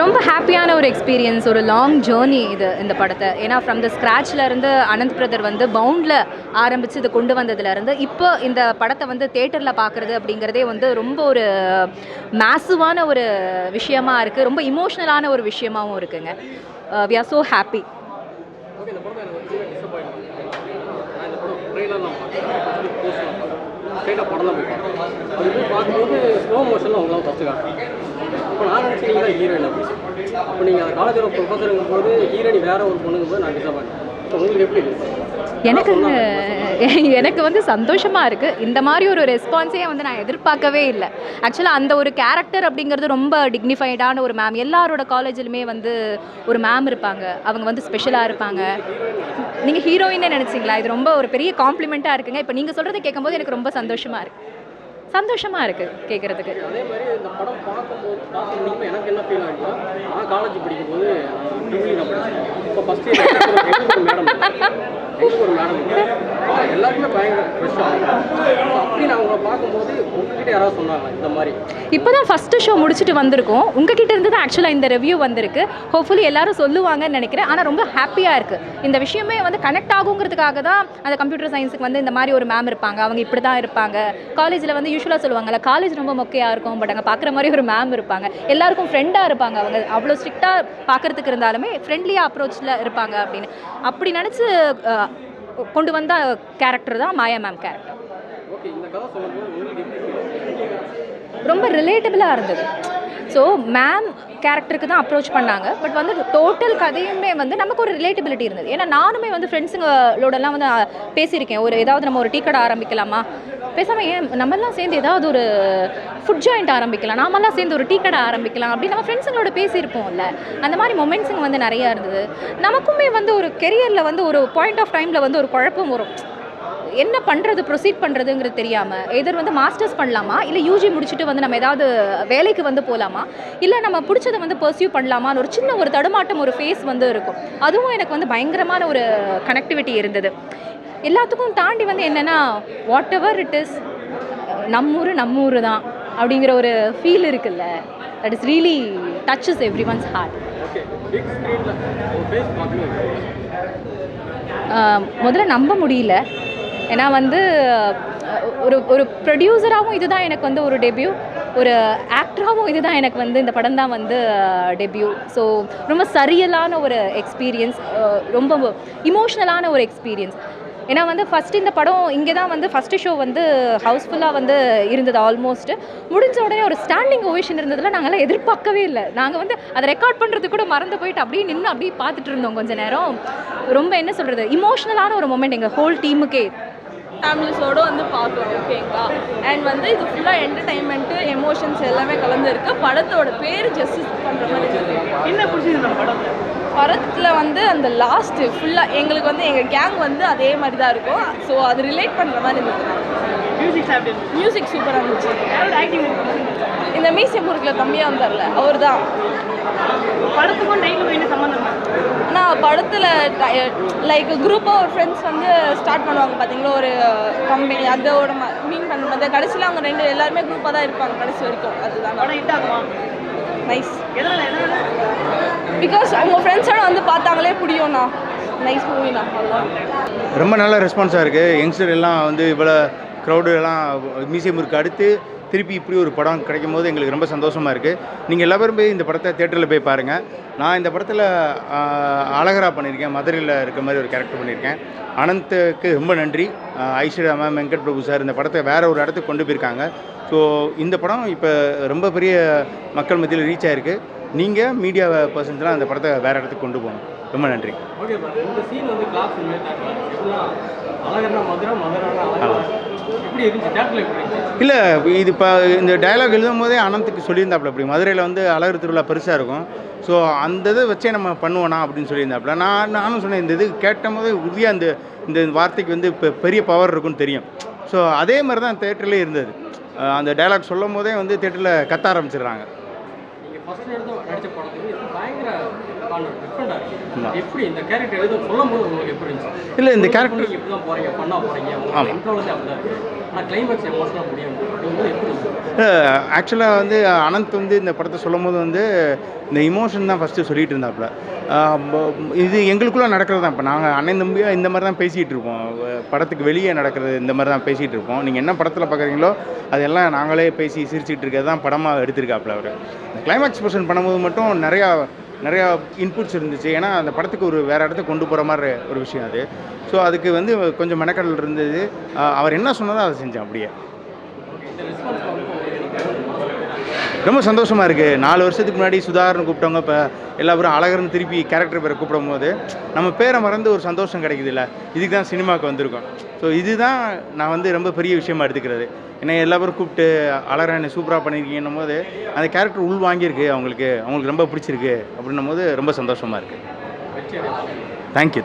ரொம்ப ஹாப்பியான ஒரு எக்ஸ்பீரியன்ஸ், ஒரு லாங் ஜேர்னி இது இந்த படத்தை. ஏன்னா ஃப்ரம் த ஸ்க்ராட்ச்லேருந்து அனந்த் பிரதர் வந்து பவுண்டில் ஆரம்பித்து இதை கொண்டு வந்ததுலேருந்து இப்போ இந்த படத்தை வந்து தேட்டரில் பார்க்குறது அப்படிங்கிறதே வந்து ரொம்ப ஒரு மேசிவான ஒரு விஷயமா இருக்குது, ரொம்ப இமோஷ்னலான ஒரு விஷயமாகவும் இருக்குங்க. We are so happy. படம் போய் அது போய் பார்க்கும்போது ஸ்லோ மோஷனில் அவங்களாம் ஃபஸ்ட்டு காட்டுறாங்க. அப்போ நான் நினச்சி நீங்கள் தான் ஹீரோயின் அப்படின்னு. அப்போ நீங்கள் அந்த காலேஜில் ப்ரொஃபஸருங்கும் போது ஹீரோயின் வேறு ஒரு பொண்ணுங்கும் போது நான் டிசப்பாயிட்டேன். இப்போ உங்களுக்கு எப்படி எனக்கு வந்து சந்தோஷமாக இருக்குது. இந்த மாதிரி ஒரு ரெஸ்பான்ஸே வந்து நான் எதிர்பார்க்கவே இல்லை. ஆக்சுவலாக அந்த ஒரு கேரக்டர் அப்படிங்கிறது ரொம்ப டிக்னிஃபைடான ஒரு மேம். எல்லாரோட காலேஜிலுமே வந்து ஒரு மேம் இருப்பாங்க, அவங்க வந்து ஸ்பெஷலாக இருப்பாங்க. நீங்கள் ஹீரோயின்னு நினச்சிங்களா? இது ரொம்ப ஒரு பெரிய காம்ப்ளிமெண்ட்டாக இருக்குங்க. இப்போ நீங்கள் சொல்கிறத கேட்கும்போது எனக்கு ரொம்ப சந்தோஷமாக இருக்குது கேட்குறதுக்கு. அதே மாதிரி இந்த படம் பார்க்கும்போது எனக்கு என்ன ஃபீல் ஆகிடுனா, நான் காலேஜ் படிக்கும்போது இப்போ ஃபஸ்ட் இயர் மேடம் எல்லாருக்குமே பயங்கர ஃப்ரெஷ்ஷாக அப்படி நான் உங்களை பார்க்கும்போது உங்ககிட்ட யாராவது சொன்னாங்க இந்த மாதிரி? இப்போ தான் ஃபஸ்ட்டு ஷோ முடிச்சுட்டு வந்திருக்கோம். உங்ககிட்ட இருந்து தான் ஆக்சுவலாக இந்த ரிவ்யூ வந்திருக்கு. ஹோப்ஃபுல்லி எல்லாரும் சொல்லுவாங்கன்னு நினைக்கிறேன். ஆனால் ரொம்ப ஹாப்பியாக இருக்குது. இந்த விஷயமே வந்து கனெக்ட் ஆகுங்கிறதுக்காக தான் அந்த கம்ப்யூட்டர் சயின்ஸுக்கு வந்து இந்த மாதிரி ஒரு மேம் இருப்பாங்க, அவங்க இப்படி தான் இருப்பாங்க. காலேஜில் வந்து யூஸ்வலாக சொல்லுவாங்கல்ல, காலேஜ் ரொம்ப மொக்கையாக இருக்கும், பட் அங்கே பார்க்குற மாதிரி ஒரு மேம் இருப்பாங்க, எல்லாருக்கும் ஃப்ரெண்டாக இருப்பாங்க, அவங்க அவ்வளோ ஸ்ட்ரிக்டாக பார்க்குறதுக்கு இருந்தாலுமே ஃப்ரெண்ட்லியாக அப்ரோச்சில் இருப்பாங்க அப்படின்னு அப்படி நினச்சி கொண்டு வந்த கேரக்டர் தான் மாயா மேம் கேரக்டர். ரொம்ப ரிலேட்டபிளாக இருந்தது. ஸோ மேம் கேரக்டருக்கு தான் அப்ரோச் பண்ணாங்க, பட் வந்து டோட்டல் கதையுமே வந்து நமக்கு ஒரு ரிலேட்டபிலிட்டி இருந்தது. ஏன்னா நானுமே வந்து ஃப்ரெண்ட்ஸுங்களோடலாம் வந்து பேசியிருக்கேன், ஏதாவது நம்ம ஒரு டீ கடை ஆரம்பிக்கலாமா, பேசாமல் ஏன் நம்மெல்லாம் சேர்ந்து ஏதாவது ஒரு ஃபுட் ஜாயிண்ட் ஆரம்பிக்கலாம், நாமெல்லாம் சேர்ந்து ஒரு டீ கடை ஆரம்பிக்கலாம் அப்படின்னு நம்ம ஃப்ரெண்ட்ஸுங்களோட பேசியிருப்போம்ல. அந்த மாதிரி மொமெண்ட்ஸுங்க வந்து நிறையா இருந்தது. நமக்குமே வந்து ஒரு கெரியரில் வந்து ஒரு பாயிண்ட் ஆஃப் டைமில் வந்து ஒரு குழப்பம் வரும், என்ன பண்ணுறது, ப்ரொசீட் பண்ணுறதுங்கிறது தெரியாமல். எதர் வந்து மாஸ்டர்ஸ் பண்ணலாமா, இல்லை யூஜி முடிச்சுட்டு வந்து நம்ம ஏதாவது வேலைக்கு வந்து போகலாமா, இல்லை நம்ம பிடிச்சதை வந்து பர்சியூ பண்ணலாமான்னு ஒரு சின்ன ஒரு தடுமாட்டம், ஒரு ஃபேஸ் வந்து இருக்கும். அதுவும் எனக்கு வந்து பயங்கரமான ஒரு கனெக்டிவிட்டி இருந்தது. எல்லாத்துக்கும் தாண்டி வந்து என்னென்னா, வாட் எவர் இட் இஸ், நம்ம ஊர் தான் அப்படிங்கிற ஒரு ஃபீல் இருக்குல்ல, that is really touches everyone's heart. முதல்ல நம்ப முடியல. ஏன்னா வந்து ஒரு ப்ரொடியூசராகவும் இதுதான் எனக்கு வந்து ஒரு டெபியூ, ஒரு ஆக்டராகவும் இதுதான் எனக்கு வந்து இந்த படம் தான் வந்து டெபியூ. ஸோ ரொம்ப சரியலான ஒரு எக்ஸ்பீரியன்ஸ், ரொம்ப இமோஷ்னலான ஒரு எக்ஸ்பீரியன்ஸ். ஏன்னா வந்து ஃபஸ்ட்டு இந்த படம் இங்கே தான் வந்து ஃபஸ்ட்டு ஷோ வந்து ஹவுஸ்ஃபுல்லாக வந்து இருந்தது. ஆல்மோஸ்ட்டு முடிஞ்ச உடனே ஒரு ஸ்டாண்டிங் ஓவேஷன் இருந்ததில் நாங்கள்லாம் எதிர்பார்க்கவே இல்லை. நாங்கள் வந்து அதை ரெக்கார்ட் பண்ணுறது கூட மறந்து போயிட்டு அப்படியே நின்று அப்படியே பார்த்துட்டு இருந்தோம் கொஞ்ச நேரம். ரொம்ப என்ன சொல்கிறது, இமோஷ்னலான ஒரு மொமெண்ட் எங்கள் ஹோல் டீமுக்கே. ஃபேமிலிஸோடு வந்து பார்க்கலாம், ஓகேங்களா. அண்ட் வந்து இது ஃபுல்லாக என்டர்டைன்மெண்ட்டு, எமோஷன்ஸ் எல்லாமே கலந்துருக்கு. படத்தோட பேர் ஜஸ்டிஸ் பண்ணுற மாதிரி என்ன பிடிச்சிருக்கு படத்தில் வந்து அந்த லாஸ்ட்டு ஃபுல்லாக எங்களுக்கு வந்து எங்கள் கேங் வந்து அதே மாதிரி தான் இருக்கும். ஸோ அது ரிலேட் பண்ணுற மாதிரி இருந்தது. மியூசிக் சூப்பராக இருந்துச்சு. இந்த மியூசியம் ஊருக்குள்ள கம்மியாக வந்தார்ல, அவர் தான். படத்துக்கும் நைட்டுக்கும் என்ன சம்மந்தம்? ஆனால் படத்தில் லைக் குரூப்பாக ஒரு ஃப்ரெண்ட்ஸ் வந்து ஸ்டார்ட் பண்ணுவாங்க பார்த்தீங்களா, ஒரு கம்பெனி, அதோட மீன் பண்ணுறது கடைசியில் அவங்க எல்லாருமே குரூப்பாக தான் இருப்பாங்க கடைசி வரைக்கும். அதுதான் படம் ஹிட் ஆகுமா? நைஸ். பிகாஸ் உங்கள் ஃப்ரெண்ட்ஸோட வந்து பார்த்தாங்களே புரியும்ண்ணா. நைஸ் மூவிண்ணா. ரொம்ப நல்ல ரெஸ்பான்ஸாக இருக்குது. யங்ஸ்டர் எல்லாம் வந்து இவ்வளோ க்ரௌடு எல்லாம் மியூசியம் இருக்குது அடுத்து திருப்பி இப்படி ஒரு படம் கிடைக்கும் போது எங்களுக்கு ரொம்ப சந்தோஷமாக இருக்குது. நீங்கள் எல்லாரும் போய் இந்த படத்தை தேட்டரில் போய் பாருங்கள். நான் இந்த படத்தில் அழகரா பண்ணியிருக்கேன், மதுரையில் இருக்க மாதிரி ஒரு கேரக்டர் பண்ணியிருக்கேன். அனந்துக்கு ரொம்ப நன்றி. ஐஸ்வர்யா மேம், வெங்கட் பிரபு சார் இந்த படத்தை வேறு ஒரு இடத்துக்கு கொண்டு போயிருக்காங்க. ஸோ இந்த படம் இப்போ ரொம்ப பெரிய மக்கள் மத்தியில் ரீச் ஆகிருக்கு. நீங்கள் மீடியா பர்சன்ஸ்லாம் அந்த படத்தை வேறு இடத்துக்கு கொண்டு போகணும். ரொம்ப நன்றி. இல்லை, இது இப்போ இந்த டயலாக் எழுதும் போதே அனந்துக்கு சொல்லியிருந்தாப்புல, அப்படி மதுரையில் வந்து அழகர் திருவிழா பெருசாக இருக்கும், ஸோ அந்த இதை வச்சே நம்ம பண்ணுவோனா அப்படின்னு சொல்லியிருந்தாப்புல. நானும் சொன்னேன், இந்த இது கேட்ட போதே உறுதியாக இந்த வார்த்தைக்கு வந்து இப்போ பெரிய பவர் இருக்குன்னு தெரியும். ஸோ அதே மாதிரி தான் தேட்டர்லேயே இருந்தது. அந்த டயலாக் சொல்லும் போதே வந்து தேட்டரில் கத்த ஆரம்பிச்சிடுறாங்க. இல்லை, இந்த கேரக்டர் ஆனால் கிளைமேக்ஸ் எமோஷனாக முடியும் அப்படிங்கும்போது எப்படி ஆக்சுவலாக வந்து அனந்த் வந்து இந்த படத்தை சொல்லும் போது வந்து இந்த இமோஷன் தான் ஃபஸ்ட்டு சொல்லிட்டு இருந்தாப்புல. இது எங்களுக்குள்ளே நடக்கிறது தான். இப்போ நாங்கள் அண்ணன் தம்பியாக இந்த மாதிரி தான் பேசிகிட்டு இருப்போம். படத்துக்கு வெளியே நடக்கிறது இந்த மாதிரி தான் பேசிகிட்டு இருப்போம். நீங்கள் என்ன படத்தில் பார்க்குறீங்களோ அதெல்லாம் நாங்களே பேசி சிரிச்சிட்டு இருக்கிறது தான் படமாக எடுத்திருக்காப்புல அவர். இந்த கிளைமேக்ஸ் போர்ஷன் பண்ணும்போது மட்டும் நிறையா இன்புட்ஸ் இருந்துச்சு. ஏன்னா அந்த படத்துக்கு ஒரு வேறு இடத்துக்கு கொண்டு போகிற மாதிரி ஒரு விஷயம் அது. ஸோ அதுக்கு வந்து கொஞ்சம் மெனக்கடல் இருந்தது. அவர் என்ன சொன்னதோ அதை செஞ்சேன் அப்படியே. ரொம்ப சந்தோஷமாக இருக்குது. 4 வருஷத்துக்கு முன்னாடி சுதாகர்னு கூப்பிட்டவங்க இப்போ எல்லா பேரும் அழகர்னு திருப்பி கேரக்டர் பேரை கூப்பிடும் போது நம்ம பேரை மறந்து ஒரு சந்தோஷம் கிடைக்குது இல்லை. இதுக்கு தான் சினிமாவுக்கு வந்திருக்கோம். ஸோ இதுதான் நான் வந்து ரொம்ப பெரிய விஷயமா எடுத்துக்கிறது. ஏன்னா எல்லா பேரும் கூப்பிட்டு அழகர் சூப்பராக பண்ணியிருக்கீங்கன்னும் போது அந்த கேரக்டர் உள் வாங்கியிருக்கு. அவங்களுக்கு ரொம்ப பிடிச்சிருக்கு அப்படின்னும் போது ரொம்ப சந்தோஷமாக இருக்குது. தேங்க்யூ.